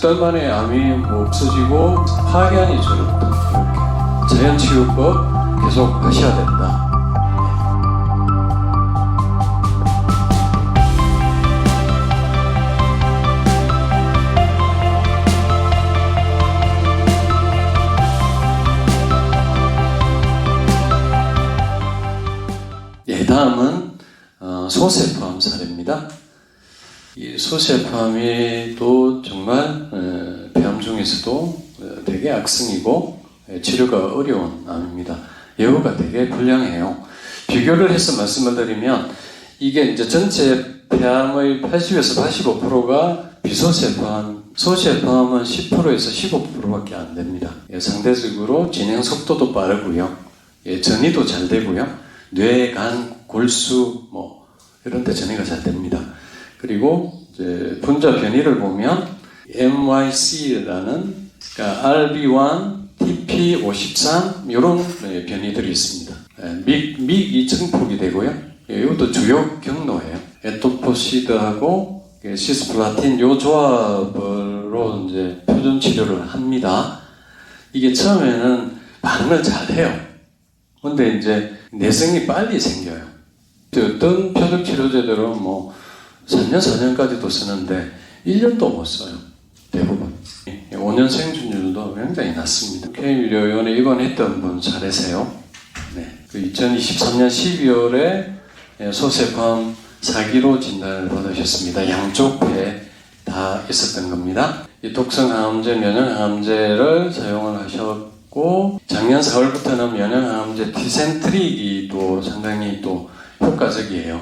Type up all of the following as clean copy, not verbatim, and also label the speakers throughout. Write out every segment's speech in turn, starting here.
Speaker 1: 달 만에 암이 없어지고 파견이 줄었다. 이렇게 자연치유법 계속 하셔야 된다. 다음은 소세포암 사례입니다. 이 소세포암이 또 정말 폐암 중에서도 되게 악성이고 치료가 어려운 암입니다. 예후가 되게 불량해요. 비교를 해서 말씀을 드리면 이게 이제 전체 폐암의 80에서 85%가 비소세포암, 소세포암은 10%에서 15%밖에 안 됩니다. 상대적으로 진행 속도도 빠르고요, 전이도 잘 되고요. 뇌, 간, 골수 뭐 이런 데 전이가 잘 됩니다. 그리고 이제 분자 변이를 보면 MYC라는 그러니까 RB1, TP53 이런 변이들이 있습니다. 믹이 증폭이 되고요. 이것도 주요 경로예요. 에토포시드하고 시스플라틴 요 조합으로 이제 표준 치료를 합니다. 이게 처음에는 반응을 잘 해요. 근데 이제 내성이 빨리 생겨요. 어떤 표적 치료제들은 뭐 3년, 4년까지도 쓰는데 1년도 못 써요. 대부분. 5년 생존율도 굉장히 낮습니다. K의료원에 입원했던 분 잘하세요. 네. 2023년 12월에 소세포암 4기로 진단을 받으셨습니다. 양쪽 폐에 다 있었던 겁니다. 이 독성항암제, 면역항암제를 사용을 하셨고 작년 4월부터는 면역항암제 티센트릭이 또 상당히 또 효과적이에요.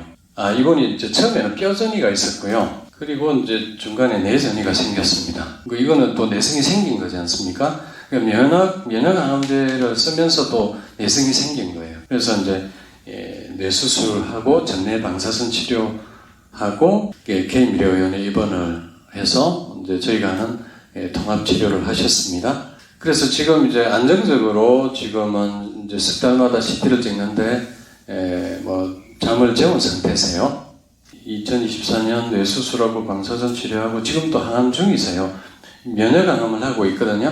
Speaker 1: 이분이 이제 처음에는 뼈전이가 있었고요. 그리고 이제 중간에 뇌전이가 생겼습니다. 이거는 또 내성이 생긴 거지 않습니까? 면역항암제를 쓰면서도 내성이 생긴 거예요. 그래서 이제 뇌수술하고 전내 방사선 치료하고 K미래의원에 입원을 해서 이제 저희가 하는 통합 치료를 하셨습니다. 그래서 지금 이제 안정적으로 지금은 이제 석 달마다 CT를 찍는데 뭐 잠을 재운 상태세요. 2024년 뇌수술하고 방사선 치료하고 지금도 항암 중이세요. 면역항암을 하고 있거든요.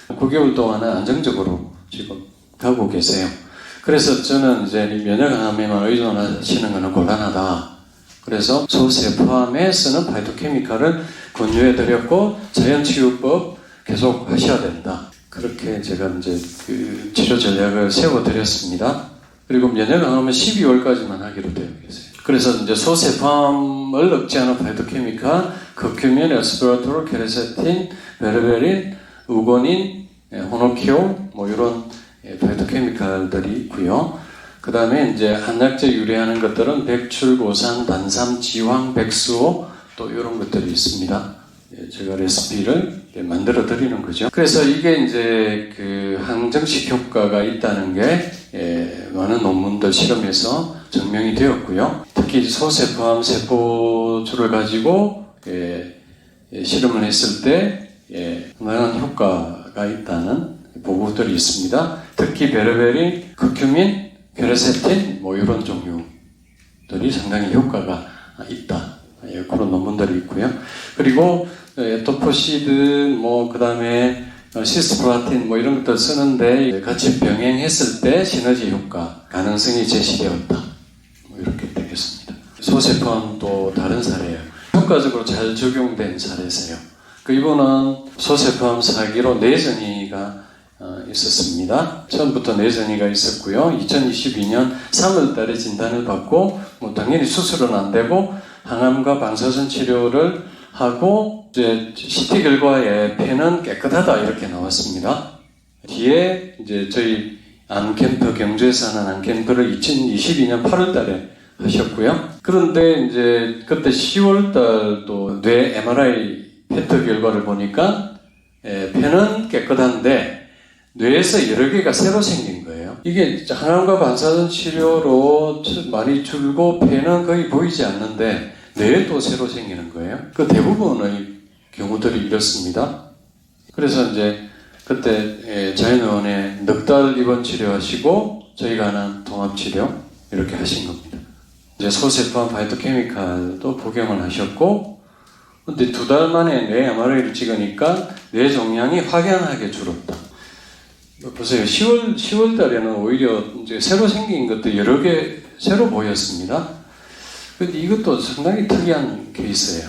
Speaker 1: 9개월 동안은 안정적으로 지금 가고 계세요. 그래서 저는 이제 면역항암에만 의존하시는 것은 곤란하다. 그래서 소세포암에 쓰는 파이토케미칼을 권유해드렸고 자연치유법 계속 하셔야 된다. 그렇게 제가 이제 그 치료 전략을 세워드렸습니다. 그리고 면역항암은 12월까지만 하기로 되어 계세요. 그래서 이제 소세포암을 억제하는 파이토케미칼, 커큐민, 에스페라토르, 케르세틴, 베르베린, 우고닌, 호노키올 뭐 이런 파이토케미칼들이 있고요. 그 다음에 이제 한약재 유래하는 것들은 백출, 고산, 단삼, 지황, 백수호 또 이런 것들이 있습니다. 제가 레시피를 만들어 드리는 거죠. 그래서 이게 이제 그 항정식 효과가 있다는 게 많은 논문들 실험에서 증명이 되었고요. 특히 소세포암 세포줄을 가지고 실험을 했을 때 상당한 효과가 있다는 보고들이 있습니다. 특히 베르베린, 커큐민, 케르세틴 뭐 이런 종류들이 상당히 효과가 있다. 그런 논문들이 있고요. 그리고 에토포시드 뭐 그다음에 시스플라틴 뭐 이런 것들 쓰는데 같이 병행했을 때 시너지 효과 가능성이 제시되었다. 뭐 이렇게 되겠습니다. 소세포암 또 다른 사례예요. 효과적으로 잘 적용된 사례세요. 이분은 소세포암 4기로 뇌전이가 있었습니다. 처음부터 뇌전이가 있었고요. 2022년 3월 달에 진단을 받고 뭐 당연히 수술은 안 되고 항암과 방사선 치료를 하고 이제 CT 결과에 폐는 깨끗하다 이렇게 나왔습니다. 뒤에 이제 저희 암캠프 경주에서 하는 암캠프를 2022년 8월 달에 하셨고요. 그런데 이제 그때 10월 달도 뇌 MRI 페트 결과를 보니까 폐는 깨끗한데 뇌에서 여러 개가 새로 생긴 거예요. 이게 항암과 방사선 치료로 많이 줄고 폐는 거의 보이지 않는데 뇌에 또 새로 생기는 거예요. 그 대부분의 경우들이 이렇습니다. 그래서 이제 그때 자연의원에 넉 달 입원 치료하시고 저희가 하는 통합치료 이렇게 하신 겁니다. 이제 소세포암 파이토케미칼도 복용을 하셨고 근데 2달 만에 뇌 MRI를 찍으니까 뇌 종양이 확연하게 줄었다. 보세요. 10월 달에는 오히려 이제 새로 생긴 것도 여러 개 새로 보였습니다. 근데 이것도 상당히 특이한 케이스예요.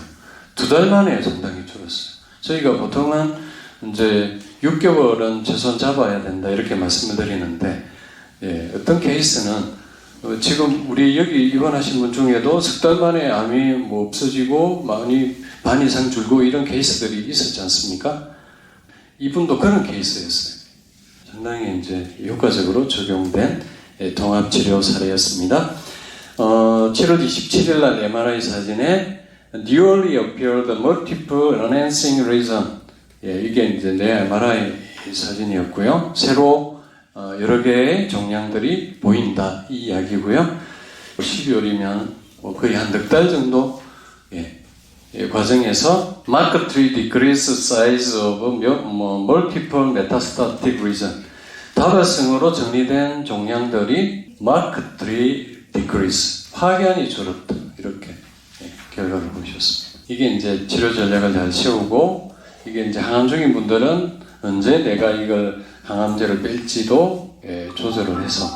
Speaker 1: 2달 만에 상당히 줄었어요. 저희가 보통은 이제 6개월은 최소한 잡아야 된다 이렇게 말씀을 드리는데, 예, 어떤 케이스는 지금 우리 여기 입원하신 분 중에도 석 달 만에 암이 뭐 없어지고 반 이상 줄고 이런 케이스들이 있었지 않습니까? 이분도 그런 케이스였어요. 상당히 이제 효과적으로 적용된 통합치료 사례였습니다. 7월 27일 날 MRI 사진에 newly appeared multiple enhancing lesion, 이게 이제 뇌 MRI 사진이었고요. 새로 여러 개의 종양들이 보인다 이 이야기고요. 12월이면 거의 한 넉 달 정도 과정에서 markedly decrease size of multiple metastatic lesion, 다발성으로 정리된 종양들이 markedly decrease, 확연히 줄었다 이렇게 결과를 보셨습니다. 이게 이제 치료 전략을 잘 세우고, 이게 이제 항암 중인 분들은 언제 내가 이걸 항암제를 뺄지도 조절을 해서